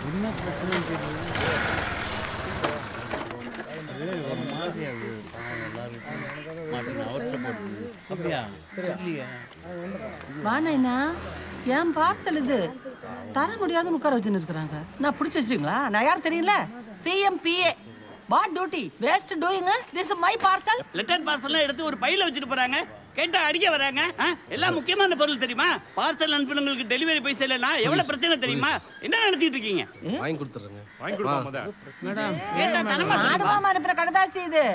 என்ன பிரச்சனை ஒரு மாதிரியா எல்லாருக்கும் அவசரப்படுது. அப்படியா? வானேண்ணா ஏன் பார்சல் இது தர முடியாதுன்னு உட்கார வச்சுன்னு இருக்கிறாங்க. நான் பிடிச்சி வச்சிருக்கீங்களா? நான் யார் தெரியல? CMPA. What duty waste doing this my parcel. Letter பார்சல்லாம் எடுத்து ஒரு பையில வச்சுட்டு போறாங்க. கேட்டா அடிக்க வராங்க. எல்லாம் முக்கியமான பொருள் தெரியுமா? பார்சல் அனுப்புனவங்களுக்கு டெலிவரி பைசா இல்லைன்னா எவ்வளவு பிரச்சனை தெரியுமா? என்ன நடத்திட்டு இருக்கீங்க? வாங்கி கொடுத்துறேங்க. வாங்கி கொடுப்பாமதா மேடம் கேட்டா தனமா ஆடு மாமா அனுப்புற கடதாசி இது.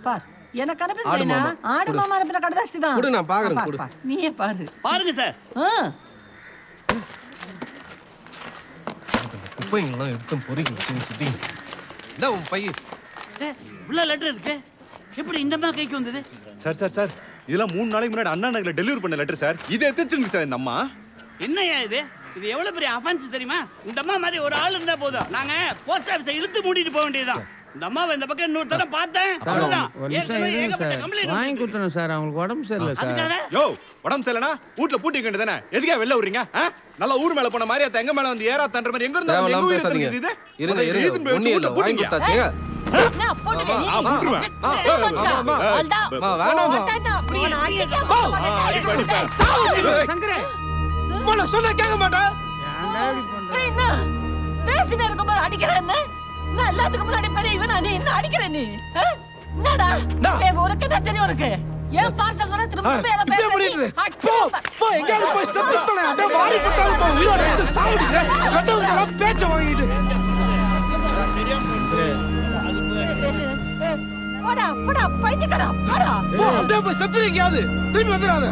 பார் எனக்கு அனுப்புறீங்களா? ஆடு மாமா அனுப்புற கடதாசி தான். குடு நான் பாக்குறேன். குடு நீயே பாரு. பாருங்க சார். குப்பைங்களாம் எடுத்து பொறுக்கி வச்சு சுத்தி. இந்த உன் பைய உள்ள லெட்டர் இருக்கு. எப்படி இந்த அம்மா கைக்கு வந்தது? சார் இதெல்லாம் 3 நாளைக்கு முன்னாடி அண்ணா நகர்ல டெலிவரி பண்ண லெட்டர் சார். இதை எடுத்துச்சுங்க சார் இந்த அம்மா. என்னையா இது? இது எவ்வளவு பெரிய அஃபென்ஸ் தெரியுமா? இந்த அம்மா மாதிரி ஒரு ஆள் இருந்தா போதும். நாங்க போஸ்ட் ஆபீஸை இழுத்து மூடிட்டு போக வேண்டியதுதான். இந்த அம்மாவை இந்த பக்கம் இன்னொரு தடவை பார்த்தேன். அவ்வளவுதான். வாங்கி கொடுத்தணும் சார். அவங்களுக்கு உடம்பு சரியில்லை சார். அதுக்காக யோ உடம்பு சரியில்லைனா வீட்ல பூட்டி வேண்டியதானே? எதுக்கா வெளில விடுறீங்க? நல்லா ஊர் மேல போன மாதிரி எங்க மேல வந்து ஏறா தன்ற மாதிரி எங்க இருந்தா எங்க ஊர் தெரியுது இது? இருங்க இருங்க. வாங்கி கொடுத்தாச்சுங்க. நான் போடுறேன் நீ. சங்கரே போல சொன்னா கேட்க மாட்டேன். ஏன்டா இப்படி பண்ற? என்ன பேசினே இருக்கும்போது அடிக்கிறேன்? நான் எல்லாத்துக்கும் முன்னாடி பெரியவனா நீ என்ன அடிக்கிற நீ? என்னடா உனக்கு என்ன தெரியும்? உனக்கு ஏன் பார்சல் சொன்னா திரும்ப ஏதோ போ எங்கயாவது போய் செத்து தொலை. அப்படியே வாரி போட்டாலும் போ. உயிரோட இருந்து சாவுறீங்க. கட்டவங்க பேச்ச வாங்கிட்டு போடா போடா பைத்தியக்காரா போடா. போ அப்படியே போய் செத்துறீங்கயாவது. திரும்பி வந்துடாத.